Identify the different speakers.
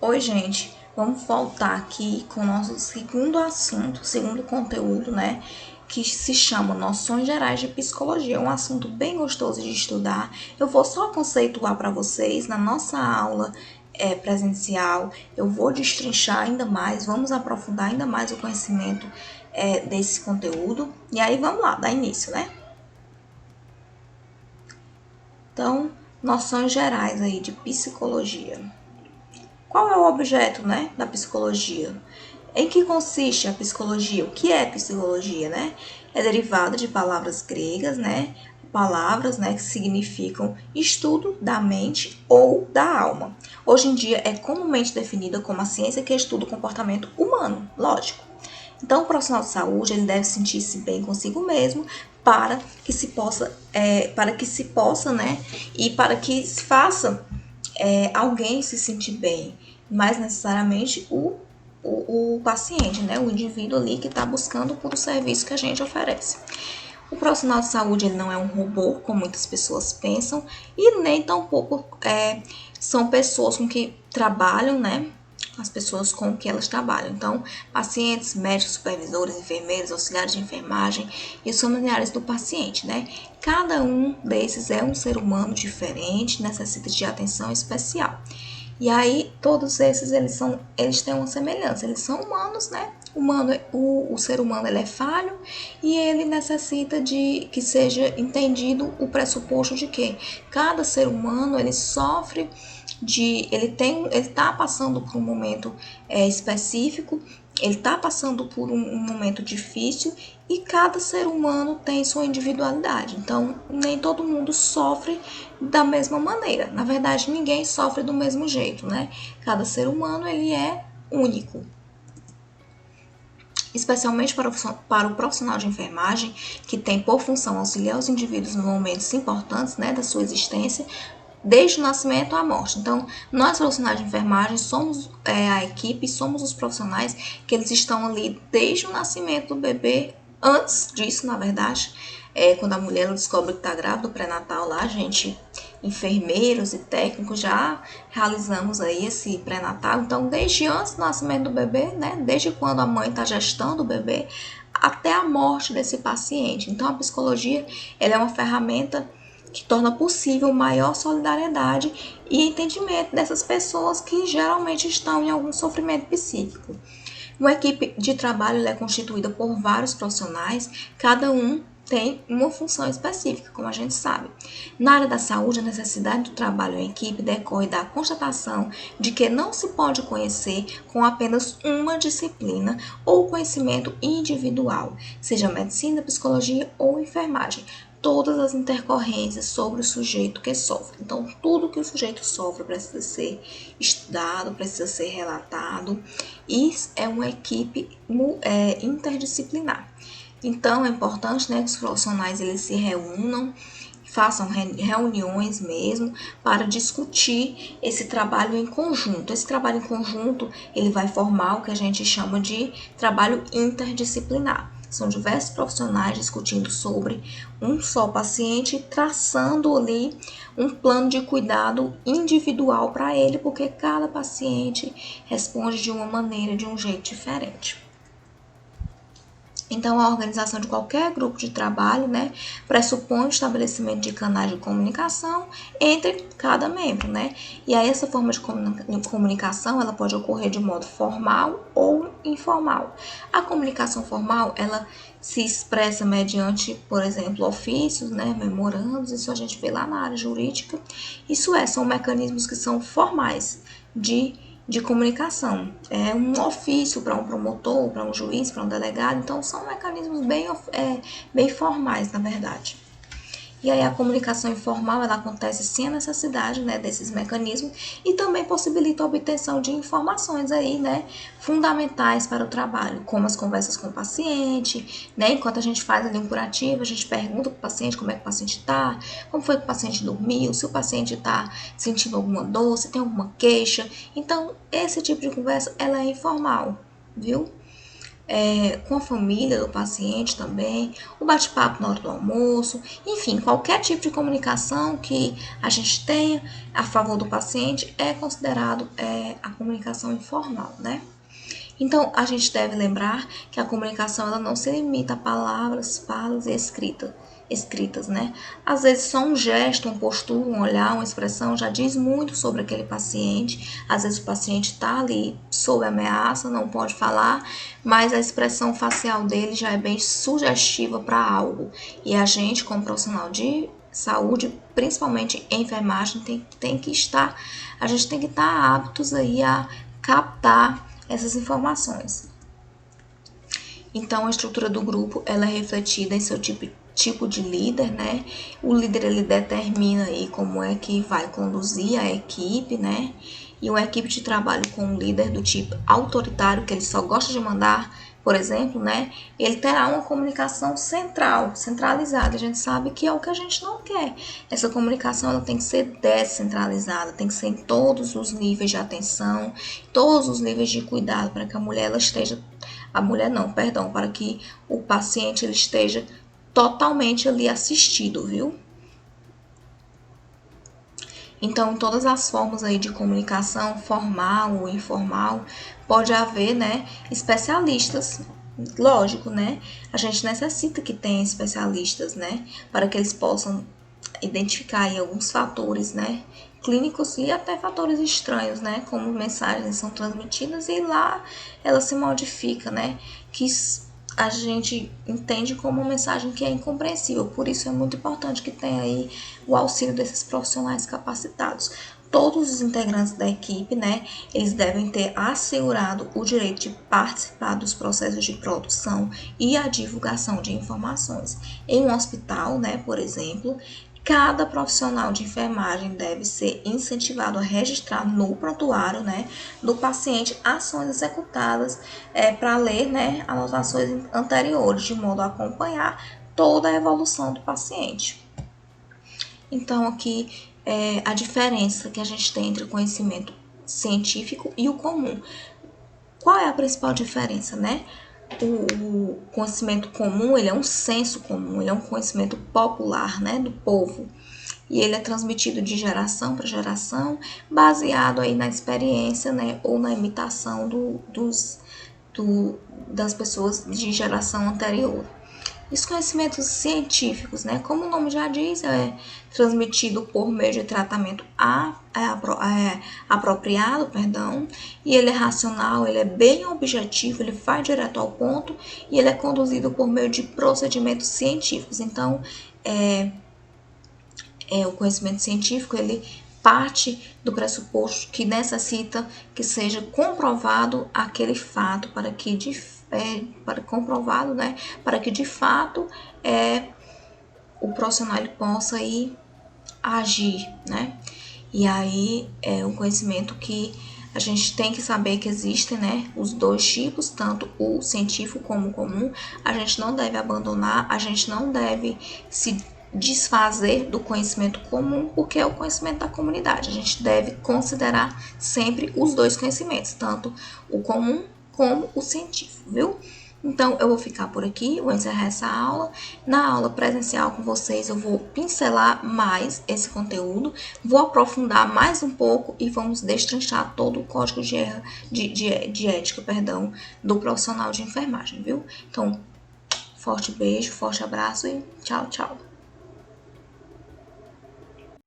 Speaker 1: Oi, gente. Vamos voltar aqui com o nosso segundo assunto, segundo conteúdo, né? Que se chama Noções Gerais de Psicologia. É um assunto bem gostoso de estudar. Eu vou só conceituar para vocês na nossa aula presencial. Eu vou destrinchar ainda mais, vamos aprofundar ainda mais o conhecimento desse conteúdo. E aí vamos lá, dar início, né? Então, noções gerais aí de psicologia. Qual é o objeto, né, da psicologia? Em que consiste a psicologia? O que é psicologia, né? É derivada de palavras gregas, né? Palavras, né, que significam estudo da mente ou da alma. Hoje em dia é comumente definida como a ciência que estuda o comportamento humano, lógico. Então, o profissional de saúde ele deve sentir-se bem consigo mesmo para que se possa, né, e para que se faça alguém se sentir bem, mais necessariamente o paciente, né? O indivíduo ali que está buscando por o serviço que a gente oferece. O profissional de saúde ele não é um robô, como muitas pessoas pensam, e nem tampouco são pessoas com que trabalham, né? As pessoas com que elas trabalham. Então, pacientes, médicos, supervisores, enfermeiros, auxiliares de enfermagem e os familiares do paciente, né? Cada um desses é um ser humano diferente, necessita de atenção especial. E aí, todos esses, eles têm uma semelhança, eles são humanos, né? O ser humano ele é falho e ele necessita de que seja entendido o pressuposto de que cada ser humano ele sofre ele está passando por um momento específico, ele está passando por um momento difícil e cada ser humano tem sua individualidade. Então, nem todo mundo sofre da mesma maneira. Na verdade, ninguém sofre do mesmo jeito, né? Cada ser humano ele é único. Especialmente para o profissional de enfermagem, que tem por função auxiliar os indivíduos nos momentos importantes, né, da sua existência, desde o nascimento à morte. Então, nós profissionais de enfermagem somos a equipe, somos os profissionais que eles estão ali desde o nascimento do bebê, antes disso, na verdade, quando a mulher descobre que está grávida, o pré-natal lá, a gente, enfermeiros e técnicos, já realizamos aí esse pré-natal. Então, desde antes do nascimento do bebê, né, desde quando a mãe está gestando o bebê, até a morte desse paciente. Então, a psicologia ela é uma ferramenta que torna possível maior solidariedade e entendimento dessas pessoas que geralmente estão em algum sofrimento psíquico. Uma equipe de trabalho é constituída por vários profissionais, cada um tem uma função específica, como a gente sabe. Na área da saúde, a necessidade do trabalho em equipe decorre da constatação de que não se pode conhecer com apenas uma disciplina ou conhecimento individual, seja medicina, psicologia ou enfermagem, todas as intercorrências sobre o sujeito que sofre. Então, tudo que o sujeito sofre precisa ser estudado, precisa ser relatado, e é uma equipe interdisciplinar. Então, é importante, né, que os profissionais eles se reúnam, façam reuniões mesmo para discutir esse trabalho em conjunto. Esse trabalho em conjunto ele vai formar o que a gente chama de trabalho interdisciplinar. São diversos profissionais discutindo sobre um só paciente, traçando ali um plano de cuidado individual para ele, porque cada paciente responde de uma maneira, de um jeito diferente. Então, a organização de qualquer grupo de trabalho, né, pressupõe o estabelecimento de canais de comunicação entre cada membro, né? E aí, essa forma de comunicação, ela pode ocorrer de modo formal ou informal. A comunicação formal, ela se expressa mediante, por exemplo, ofícios, né, memorandos, isso a gente vê lá na área jurídica. São mecanismos que são formais de comunicação. É um ofício para um promotor, para um juiz, para um delegado. Então, são mecanismos bem formais, na verdade. E aí a comunicação informal ela acontece sem a necessidade, né, desses mecanismos e também possibilita a obtenção de informações aí, né, fundamentais para o trabalho, como as conversas com o paciente, né, enquanto a gente faz ali um curativo, a gente pergunta para o paciente como é que o paciente está, como foi que o paciente dormiu, se o paciente está sentindo alguma dor, se tem alguma queixa. Então, esse tipo de conversa ela é informal, viu? com a família do paciente também, o bate-papo na hora do almoço, enfim, qualquer tipo de comunicação que a gente tenha a favor do paciente é considerado a comunicação informal, né? Então, a gente deve lembrar que a comunicação ela não se limita a palavras, falas e escritas, né? Às vezes só um gesto, uma postura, um olhar, uma expressão já diz muito sobre aquele paciente. Às vezes o paciente está ali sob ameaça, não pode falar, mas a expressão facial dele já é bem sugestiva para algo. E a gente, como profissional de saúde, principalmente em enfermagem, a gente tem que estar aptos aí a captar essas informações. Então, a estrutura do grupo ela é refletida em seu tipo de líder, né? O líder ele determina aí como é que vai conduzir a equipe, né? E uma equipe de trabalho com um líder do tipo autoritário, que ele só gosta de mandar, por exemplo, né? Ele terá uma comunicação centralizada. A gente sabe que é o que a gente não quer. Essa comunicação ela tem que ser descentralizada, tem que ser em todos os níveis de atenção, todos os níveis de cuidado, para que a mulher ela esteja, para que o paciente ele esteja totalmente ali assistido, viu? Então, todas as formas aí de comunicação, formal ou informal, pode haver, né, especialistas. Lógico, né? A gente necessita que tenha especialistas, né, para que eles possam identificar aí alguns fatores, né, clínicos e até fatores estranhos, né, como mensagens são transmitidas e lá ela se modifica, né, que a gente entende como uma mensagem que é incompreensível. Por isso é muito importante que tenha aí o auxílio desses profissionais capacitados. Todos os integrantes da equipe, né, eles devem ter assegurado o direito de participar dos processos de produção e a divulgação de informações. Em um hospital, né, por exemplo, cada profissional de enfermagem deve ser incentivado a registrar no prontuário, né, do paciente ações executadas para ler, né, anotações anteriores, de modo a acompanhar toda a evolução do paciente. Então, aqui a diferença que a gente tem entre o conhecimento científico e o comum. Qual é a principal diferença, né? O conhecimento comum, ele é um senso comum, ele é um conhecimento popular, né, do povo. E ele é transmitido de geração para geração, baseado aí na experiência, né, ou na imitação das pessoas de geração anterior. Os conhecimentos científicos, né, como o nome já diz, é transmitido por meio de tratamento apropriado, e ele é racional, ele é bem objetivo, ele vai direto ao ponto e ele é conduzido por meio de procedimentos científicos. Então, o conhecimento científico, ele parte do pressuposto que necessita que seja comprovado aquele fato para que comprovado, né, para que de fato o profissional ele possa ir agir, né? E aí é um conhecimento que a gente tem que saber que existem, né, os dois tipos, tanto o científico como o comum. A gente não deve abandonar, a gente não deve se desfazer do conhecimento comum, porque é o conhecimento da comunidade. A gente deve considerar sempre os dois conhecimentos, tanto o comum como o científico, viu? Então, eu vou ficar por aqui, vou encerrar essa aula. Na aula presencial com vocês, eu vou pincelar mais esse conteúdo, vou aprofundar mais um pouco e vamos destrinchar todo o código de ética, do profissional de enfermagem, viu? Então, forte beijo, forte abraço e tchau, tchau.